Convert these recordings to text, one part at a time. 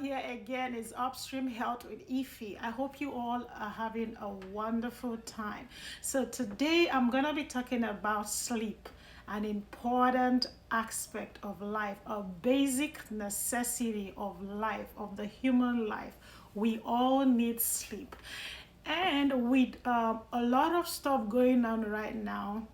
here again is Upstream Health with Ify. I hope you all are having a wonderful time. So today I'm going to be talking about sleep, an important aspect of life, a basic necessity of life, of the human life. We all need sleep. And with a lot of stuff going on right now,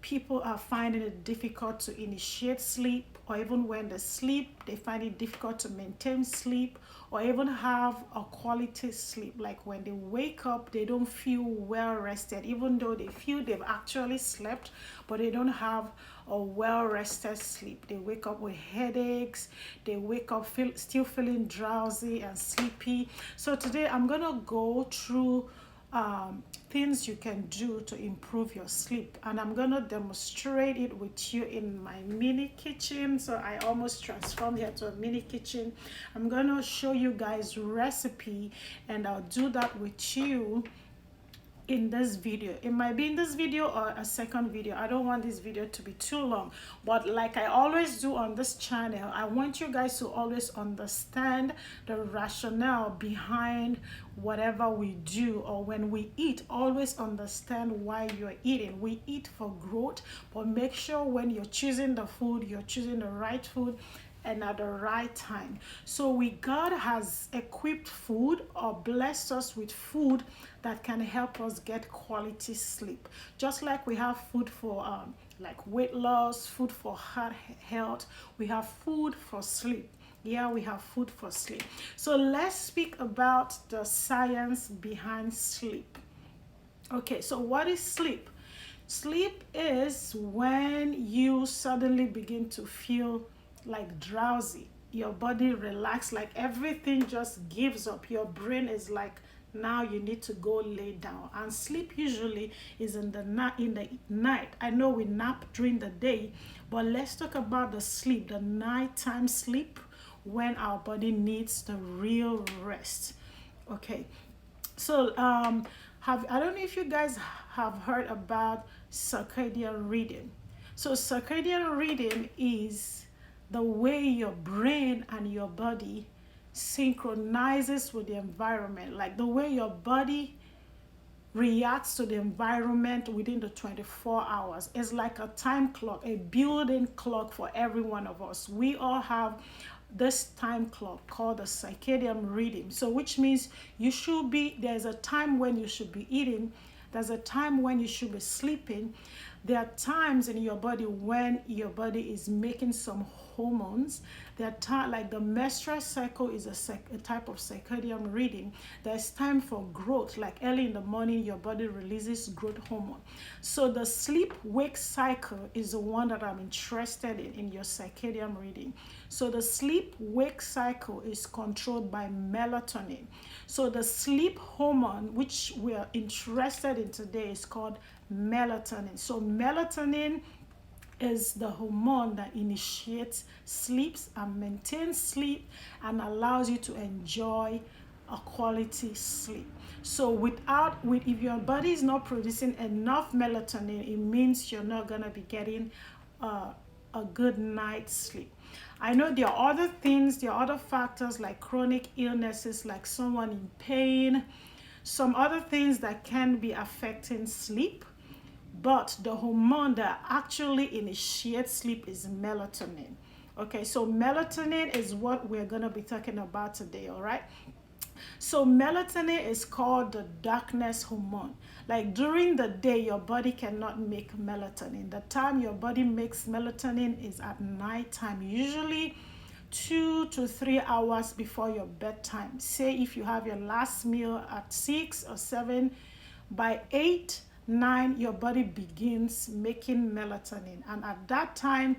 people are finding it difficult to initiate sleep, or even when they sleep they find it difficult to maintain sleep or even have a quality sleep. Like when they wake up they don't feel well rested, even though they feel they've actually slept, but they don't have a well rested sleep. They wake up with headaches, they wake up still feeling drowsy and sleepy. So today I'm gonna go through things you can do to improve your sleep, and I'm gonna demonstrate it with you in my mini kitchen. So I almost transformed here to a mini kitchen. I'm gonna show you guys recipe, and I'll do that with you in this video. It might be in this video or a second video. I don't want this video to be too long, but like I always do on this channel, I want you guys to always understand the rationale behind whatever we do, or when we eat, always understand why you're eating. We eat for growth, but make sure when you're choosing the food, you're choosing the right food and at the right time. So God has equipped food or blessed us with food that can help us get quality sleep. Just like we have food for like weight loss, food for heart health, we have food for sleep. Yeah, we have food for sleep. So let's speak about the science behind sleep. Okay, so what is sleep? Sleep is when you suddenly begin to feel like drowsy, your body relax, like everything just gives up. Your brain is like, now you need to go lay down. And sleep usually is in the night. I know we nap during the day, but let's talk about the sleep, the nighttime sleep, when our body needs the real rest. Okay, so I don't know if you guys have heard about circadian rhythm. So circadian rhythm is the way your brain and your body synchronizes with the environment, like the way your body reacts to the environment within the 24 hours. It's like a time clock, a built-in clock for every one of us. We all have this time clock called the circadian rhythm. So which means there's a time when you should be eating, there's a time when you should be sleeping. There are times in your body when your body is making some hormones. There are times, like the menstrual cycle is a type of circadian rhythm. There's time for growth, like early in the morning your body releases growth hormone. So the sleep-wake cycle is the one that I'm interested in your circadian rhythm. So the sleep-wake cycle is controlled by melatonin. So the sleep hormone, which we are interested in today, is called melatonin. So melatonin is the hormone that initiates sleeps and maintains sleep and allows you to enjoy a quality sleep. So if your body is not producing enough melatonin, it means you're not gonna be getting a good night's sleep. I know there are other things, there are other factors like chronic illnesses, like someone in pain, some other things that can be affecting sleep. But the hormone that actually initiates sleep is melatonin. Okay, so melatonin is what we're going to be talking about today, all right? So melatonin is called the darkness hormone. Like during the day, your body cannot make melatonin. The time your body makes melatonin is at nighttime, usually 2 to 3 hours before your bedtime. Say if you have your last meal at 6 or 7, by 8, 9, your body begins making melatonin, and at that time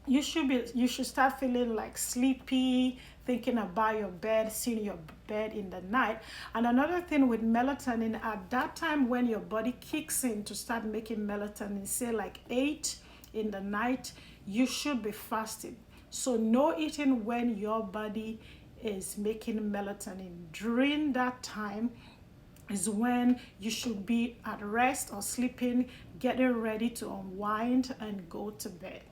you should start feeling like sleepy, thinking about your bed, seeing your bed in the night. And another thing with melatonin, at that time when your body kicks in to start making melatonin, say like 8 in the night, you should be fasting. So no eating when your body is making melatonin. During that time is when you should be at rest or sleeping, getting ready to unwind and go to bed.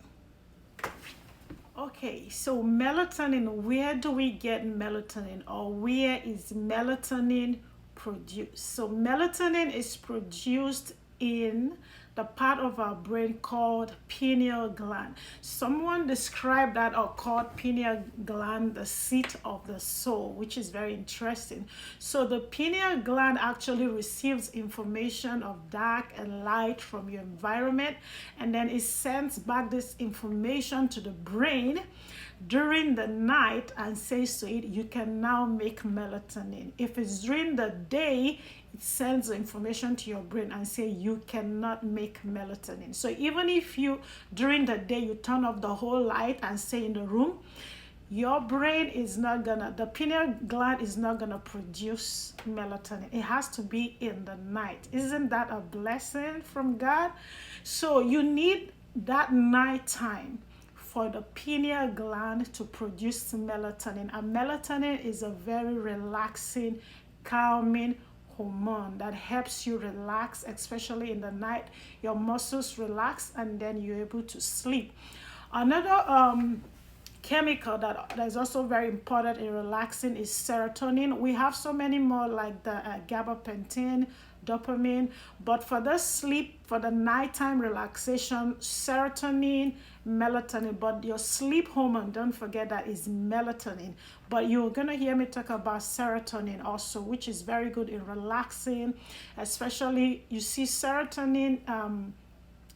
Okay, so melatonin, where do we get melatonin, or where is melatonin produced? So melatonin is produced in the part of our brain called pineal gland. Someone described that or called pineal gland the seat of the soul, which is very interesting. So the pineal gland actually receives information of dark and light from your environment, and then it sends back this information to the brain during the night and says to it, you can now make melatonin. If it's during the day, it sends the information to your brain and say you cannot make melatonin. So even if you during the day you turn off the whole light and stay in the room, your brain is not gonna, the pineal gland is not gonna produce melatonin. It has to be in the night. Isn't that a blessing from God? So you need that nighttime for the pineal gland to produce melatonin. And melatonin is a very relaxing, calming hormone that helps you relax, especially in the night. Your muscles relax and then you're able to sleep. Another chemical that is also very important in relaxing is serotonin. We have so many more like the gabapentin, dopamine, but for the sleep, for the nighttime relaxation, serotonin, melatonin, but your sleep hormone, don't forget that is melatonin. But you're gonna hear me talk about serotonin also, which is very good in relaxing, especially you see serotonin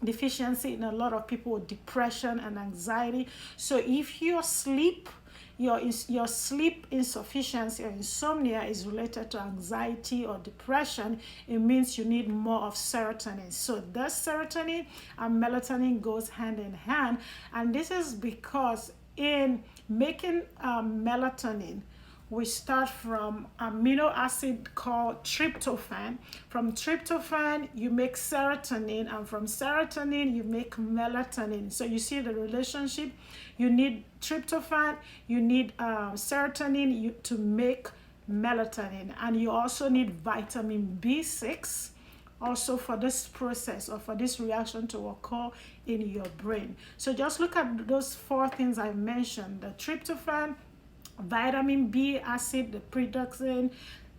deficiency in a lot of people with depression and anxiety. So if your sleep, your sleep insufficiency or insomnia is related to anxiety or depression, it means you need more of serotonin. So the serotonin and melatonin goes hand in hand, and this is because in making melatonin, we start from amino acid called tryptophan. From tryptophan, you make serotonin, and from serotonin, you make melatonin. So you see the relationship. You need tryptophan, you need serotonin to make melatonin, and you also need vitamin B6 also for this process or for this reaction to occur in your brain. So just look at those four things I mentioned: the tryptophan, vitamin B acid, the pyridoxine,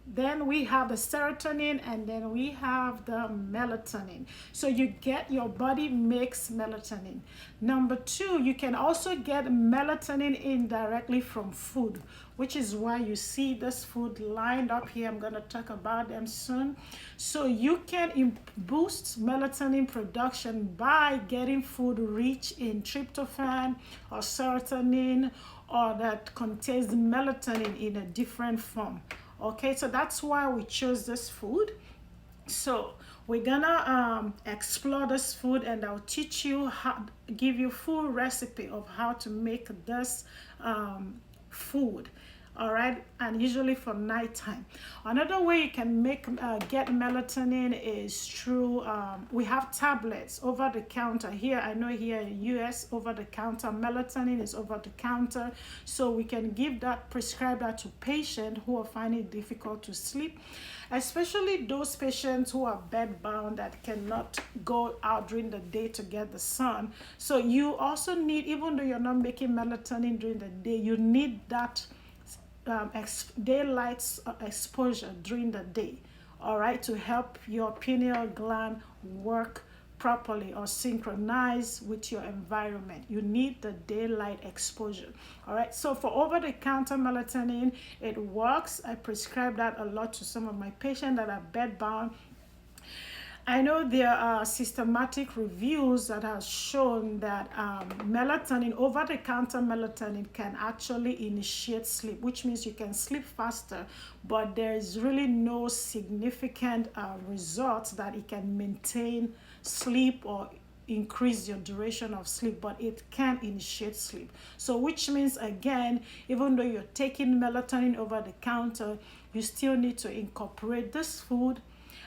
then we have the serotonin, and then we have the melatonin. So you get, your body makes melatonin. Number two, you can also get melatonin indirectly from food, which is why you see this food lined up here. I'm going to talk about them soon. So you can boost melatonin production by getting food rich in tryptophan or serotonin, or that contains melatonin in a different form. Okay, so that's why we chose this food. So we're gonna explore this food, and I'll teach you how, give you full recipe of how to make this food. All right, and usually for nighttime. Another way you can make get melatonin is through we have tablets over the counter here. I know here in US, over the counter melatonin is over the counter, so we can give that, prescribe that to patients who are finding it difficult to sleep, especially those patients who are bedbound that cannot go out during the day to get the sun. So you also need, even though you're not making melatonin during the day, you need that daylight exposure during the day, all right, to help your pineal gland work properly or synchronize with your environment. You need the daylight exposure. All right, so for over-the-counter melatonin, it works. I prescribe that a lot to some of my patients that are bedbound. I know there are systematic reviews that have shown that melatonin, over-the-counter melatonin, can actually initiate sleep, which means you can sleep faster, but there is really no significant results that it can maintain sleep or increase your duration of sleep, but it can initiate sleep. So which means, again, even though you're taking melatonin over the counter, you still need to incorporate this food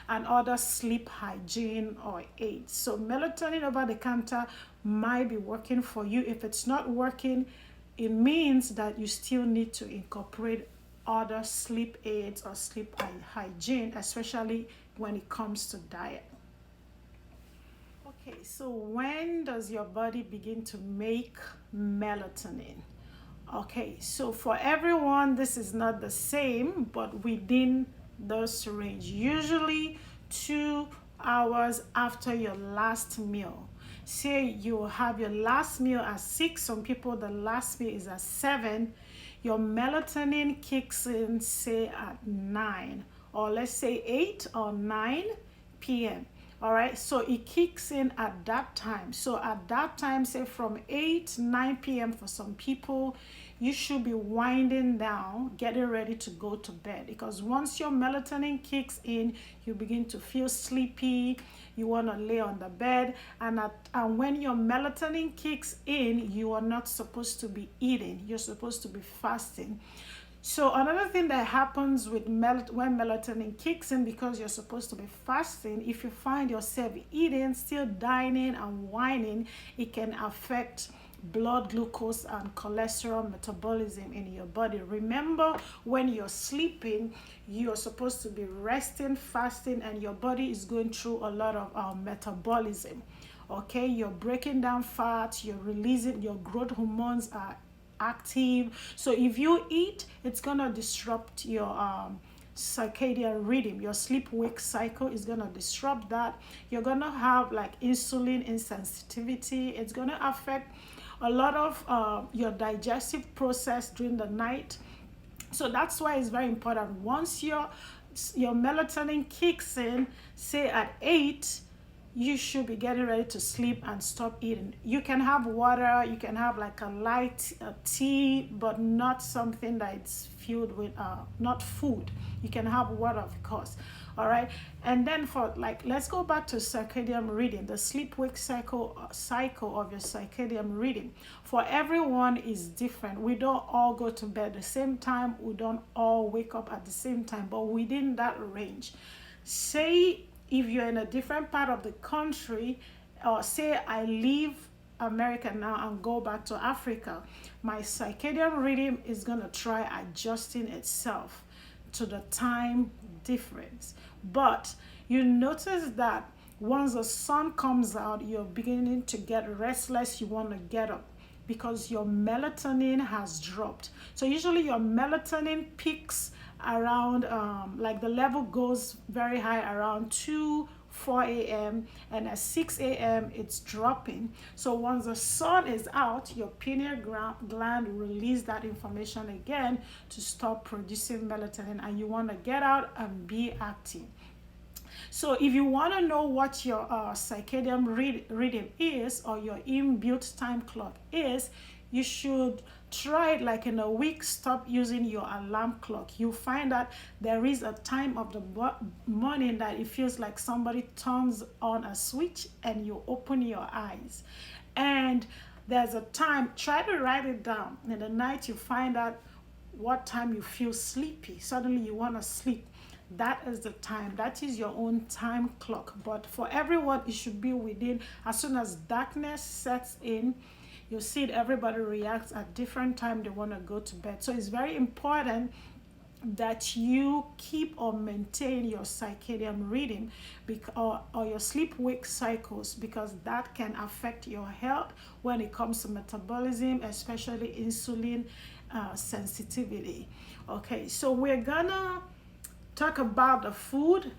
and other sleep hygiene or aids. So melatonin over the counter might be working for you. If it's not working, it means that you still need to incorporate other sleep aids or sleep hygiene, especially when it comes to diet. Okay, so when does your body begin to make melatonin? Okay, so for everyone, this is not the same, but within this range. Usually 2 hours after your last meal. Say you have your last meal at 6, some people the last meal is at 7. Your melatonin kicks in, say, at 9, or let's say 8 or 9 p.m. All right, so it kicks in at that time. So at that time, say from 8 9 p.m. for some people, you should be winding down, getting ready to go to bed, because once your melatonin kicks in, you begin to feel sleepy, you want to lay on the bed, and when your melatonin kicks in, you are not supposed to be eating, you're supposed to be fasting. So another thing that happens with when melatonin kicks in, because you're supposed to be fasting, if you find yourself eating, still dining and whining, it can affect blood glucose and cholesterol metabolism in your body. Remember, when you're sleeping, you're supposed to be resting, fasting, and your body is going through a lot of metabolism. Okay, you're breaking down fat, you're releasing, your growth hormones are active. So if you eat, it's gonna disrupt your circadian rhythm. Your sleep wake cycle is gonna disrupt that. You're gonna have like insulin insensitivity. It's gonna affect a lot of your digestive process during the night. So that's why it's very important. Once your melatonin kicks in, say at 8, you should be getting ready to sleep and stop eating. You can have water, you can have like a light tea, but not something that's filled with not food. You can have water, of course. All right, and then for like, let's go back to circadian rhythm, the sleep wake cycle of your circadian rhythm. For everyone is different. We don't all go to bed at the same time, we don't all wake up at the same time, but within that range. Say if you're in a different part of the country, or say I leave America now and go back to Africa, my circadian rhythm is going to try adjusting itself to the time difference. But you notice that once the sun comes out, you're beginning to get restless, you want to get up because your melatonin has dropped. So usually your melatonin peaks around like the level goes very high around 4 a.m. and at 6 a.m. it's dropping. So once the sun is out, your pineal gland release that information again to stop producing melatonin, and you want to get out and be active. So if you want to know what your circadian rhythm is, or your inbuilt time clock is, you should try it like in a week. Stop using your alarm clock. You find that there is a time of the morning that it feels like somebody turns on a switch and you open your eyes. And there's a time, try to write it down. In the night you find out what time you feel sleepy. Suddenly you want to sleep. That is the time. That is your own time clock. But for everyone, it should be within, as soon as darkness sets in, you see everybody reacts at different time. They want to go to bed. So it's very important that you keep or maintain your circadian rhythm or your sleep wake cycles, because that can affect your health when it comes to metabolism, especially insulin sensitivity. Okay, so we're gonna talk about the food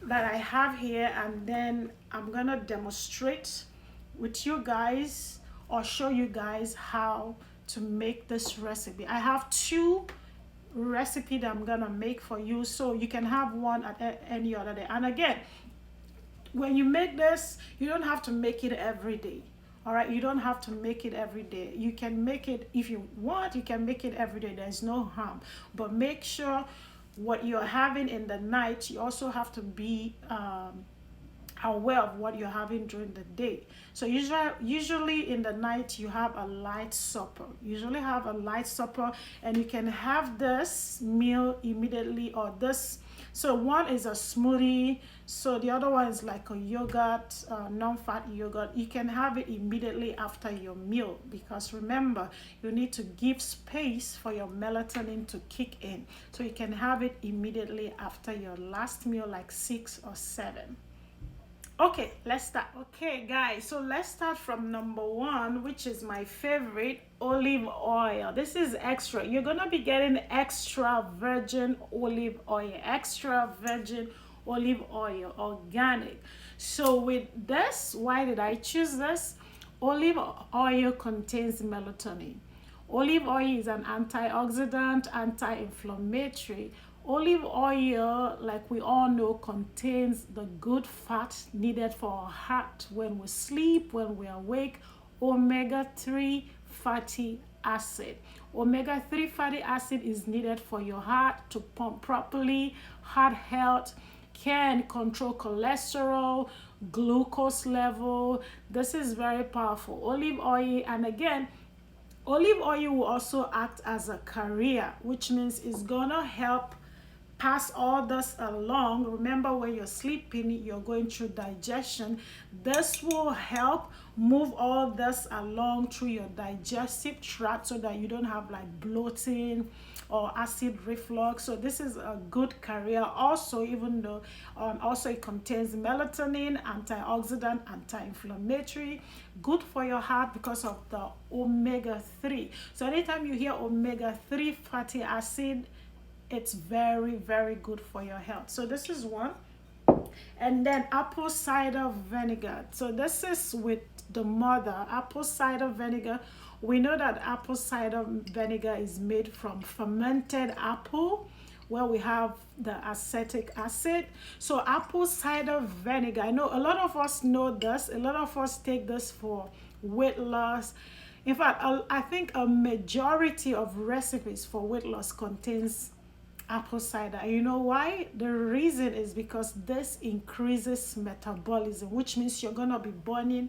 that I have here, and then I'm gonna demonstrate with you guys or show you guys how to make this recipe. I have 2 recipe that I'm gonna make for you, so you can have one at any other day. And again, when you make this, you don't have to make it every day. All right, you don't have to make it every day. You can make it if you want, you can make it every day. There's no harm, but make sure what you're having in the night, you also have to be aware of what you're having during the day. So usually in the night you have a light supper. Usually have a light supper, and you can have this meal immediately, or this. So one is a smoothie, so the other one is like a yogurt, non-fat yogurt. You can have it immediately after your meal, because remember, you need to give space for your melatonin to kick in. So you can have it immediately after your last meal, like 6 or 7. Okay, let's start. Okay, guys, so let's start from number one, which is my favorite, olive oil. This is extra. You're gonna be getting extra virgin olive oil, extra virgin olive oil, organic. So with this, why did I choose this? Olive oil contains melatonin. Olive oil is an antioxidant, anti-inflammatory. Olive oil, like we all know, contains the good fat needed for our heart when we sleep, when we awake, omega-3 fatty acid. Omega-3 fatty acid is needed for your heart to pump properly, heart health, can control cholesterol, glucose level. This is very powerful. Olive oil, and again, olive oil will also act as a carrier, which means it's gonna help pass all this along. Remember, when you're sleeping, you're going through digestion. This will help move all this along through your digestive tract so that you don't have like bloating or acid reflux. So this is a good carrier also, even though also it contains melatonin, antioxidant, anti-inflammatory, good for your heart because of the omega-3. So anytime you hear omega-3 fatty acid, it's very, very good for your health. So this is one. And then apple cider vinegar. So this is with the mother. Apple cider vinegar. We know that apple cider vinegar is made from fermented apple, where we have the acetic acid. So apple cider vinegar, I know a lot of us know this. A lot of us take this for weight loss. In fact, I think a majority of recipes for weight loss contains apple cider. And you know why? The reason is because this increases metabolism, which means you're gonna be burning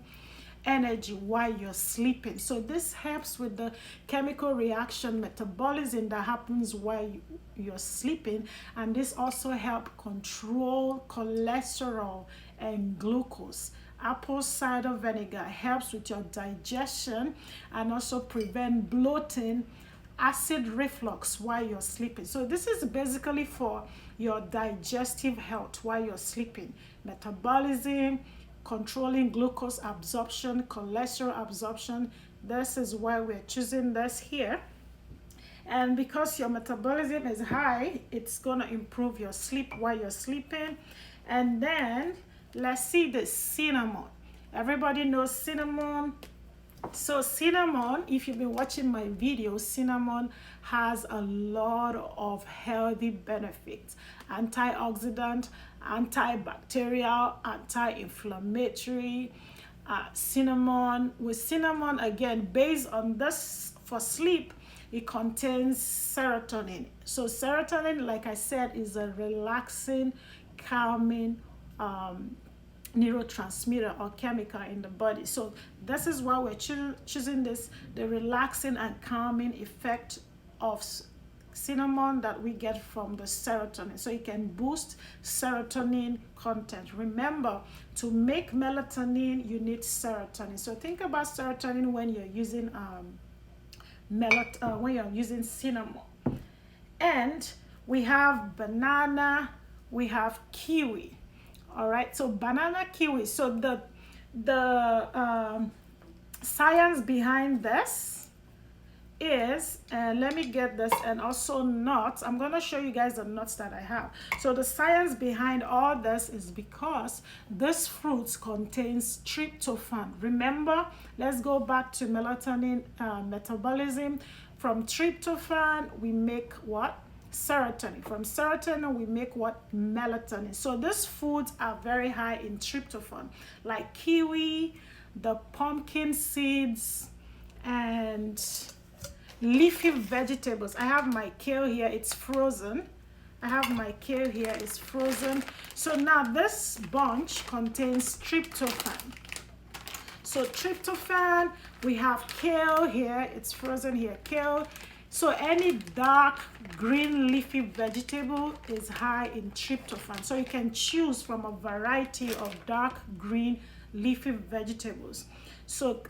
energy while you're sleeping. So this helps with the chemical reaction metabolism that happens while you're sleeping, and this also helps control cholesterol and glucose. Apple cider vinegar helps with your digestion and also prevent bloating, acid reflux while you're sleeping. So this is basically for your digestive health while you're sleeping. Metabolism, controlling glucose absorption, cholesterol absorption. This is why we're choosing this here. And because your metabolism is high, it's gonna improve your sleep while you're sleeping. And then let's see the cinnamon. Everybody knows cinnamon. So cinnamon, if you've been watching my videos, cinnamon has a lot of healthy benefits. Antioxidant, antibacterial, anti-inflammatory. Cinnamon, with cinnamon, again, based on this for sleep, it contains serotonin. So serotonin, like I said, is a relaxing, calming neurotransmitter or chemical in the body. So this is why we're choosing this, the relaxing and calming effect of cinnamon that we get from the serotonin. So it can boost serotonin content. Remember, to make melatonin, you need serotonin. So think about serotonin when you're using when you're using cinnamon. And we have banana, we have kiwi. All right, so banana, kiwi. So the science behind this is, let me get this, and also nuts. I'm gonna show you guys the nuts that I have. So the science behind all this is because this fruit contains tryptophan. Remember, let's go back to melatonin metabolism. From tryptophan, we make what? Serotonin. From serotonin, we make what? Melatonin. So these foods are very high in tryptophan, like kiwi, the pumpkin seeds, and leafy vegetables. I have my kale here, it's frozen. I have my kale here, it's frozen. So now this bunch contains tryptophan. So tryptophan, we have kale here, it's frozen here, kale. So any dark green leafy vegetable is high in tryptophan. So you can choose from a variety of dark green leafy vegetables. So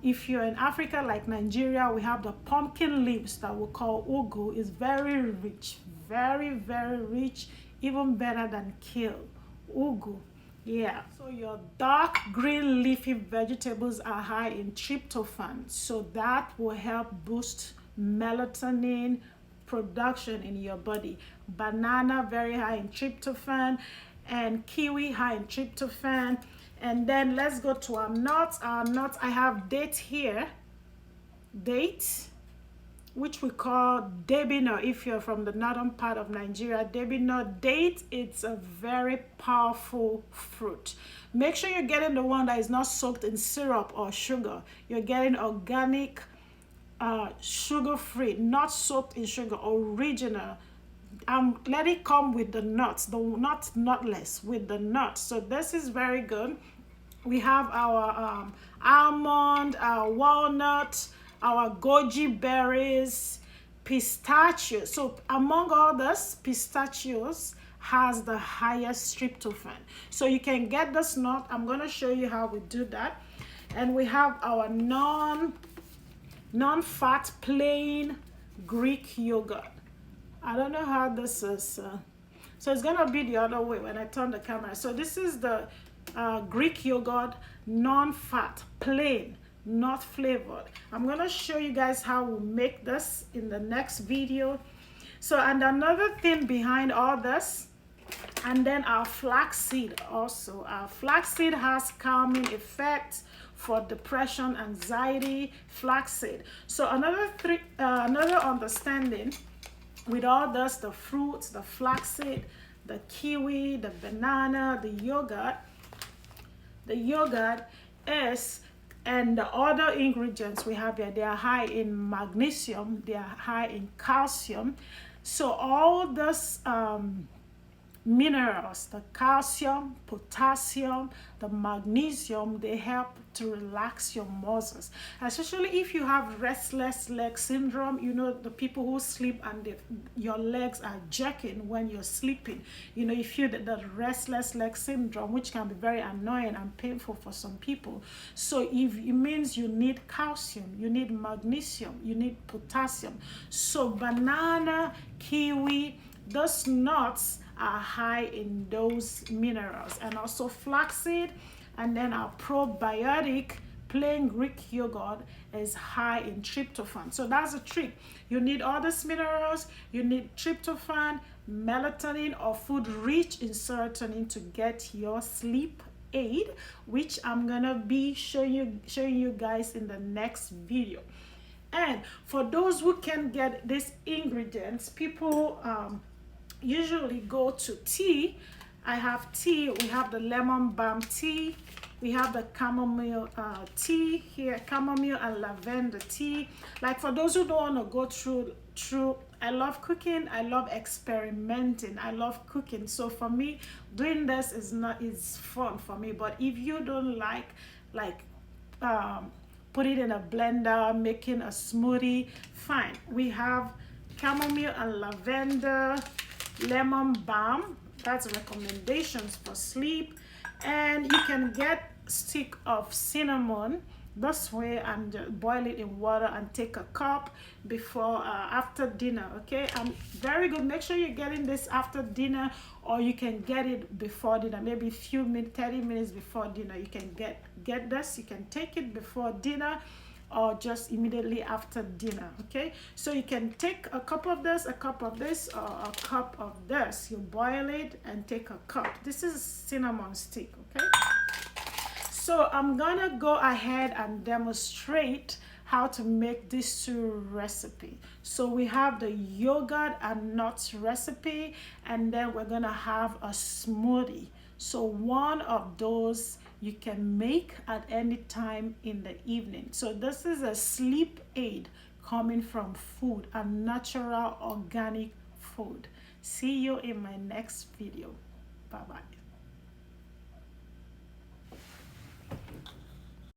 if you're in Africa, like Nigeria, we have the pumpkin leaves that we call ugu. It's very rich, very, very rich, even better than kale. Ugu Yeah, so your dark green leafy vegetables are high in tryptophan, so that will help boost melatonin production in your body. Banana very high in tryptophan, and kiwi high in tryptophan. And then let's go to our nuts. Our nuts, I have date here, date, which we call debino. If you're from the northern part of Nigeria, debino date, it's a very powerful fruit. Make sure you're getting the one that is not soaked in syrup or sugar. You're getting organic, sugar free, not soaked in sugar, original. Let it come with the nuts, the nutless with the nuts. So this is very good. We have our almond, our walnut, our goji berries, pistachio. So among all this, pistachios has the highest tryptophan. So you can get this nut. I'm going to show you how we do that. And we have our non-fat plain Greek yogurt. I don't know how this is. So it's gonna be the other way when I turn the camera. So this is the Greek yogurt, non-fat, plain, not flavored. I'm gonna show you guys how we make this in the next video. So, and another thing behind all this, and then our flaxseed also. Our flaxseed has calming effects for depression, anxiety, flaxseed. So another understanding with all this, the fruits, the flaxseed, the kiwi, the banana, the yogurt is, and the other ingredients we have here, they are high in magnesium, they are high in calcium. So all this minerals, the calcium, potassium, the magnesium, they help to relax your muscles, especially if you have restless leg syndrome. You know, the people who sleep and your legs are jerking when you're sleeping. You know, you feel that restless leg syndrome, which can be very annoying and painful for some people. So if it means you need calcium, you need magnesium, you need potassium. So banana, kiwi, those nuts are high in those minerals, and also flaxseed. And then our probiotic plain Greek yogurt is high in tryptophan. So that's a trick. You need all these minerals, you need tryptophan, melatonin, or food rich in serotonin to get your sleep aid, which I'm gonna be showing you guys in the next video. And for those who can get these ingredients, people usually go to tea. I have tea. We have the lemon balm tea. We have the chamomile tea here, chamomile and lavender tea. Like for those who don't want to go through, I love cooking. I love experimenting. I love cooking. So for me, doing this is fun for me. But if you don't like put it in a blender, making a smoothie, fine. We have chamomile and lavender, lemon balm, that's recommendations for sleep. And you can get stick of cinnamon this way and boil it in water and take a cup before after dinner. Okay, and very good. Make sure you're getting this after dinner, or you can get it before dinner, maybe a few minutes, 30 minutes before dinner. You can get this. You can take it before dinner or just immediately after dinner. Okay, so you can take a cup of this, a cup of this, or a cup of this. You boil it and take a cup. This is cinnamon stick. Okay, so I'm gonna go ahead and demonstrate how to make this two recipe. So we have the yogurt and nuts recipe, and then we're gonna have a smoothie. So one of those you can make at any time in the evening. So this is a sleep aid coming from food, a natural organic food. See you in my next video. Bye bye.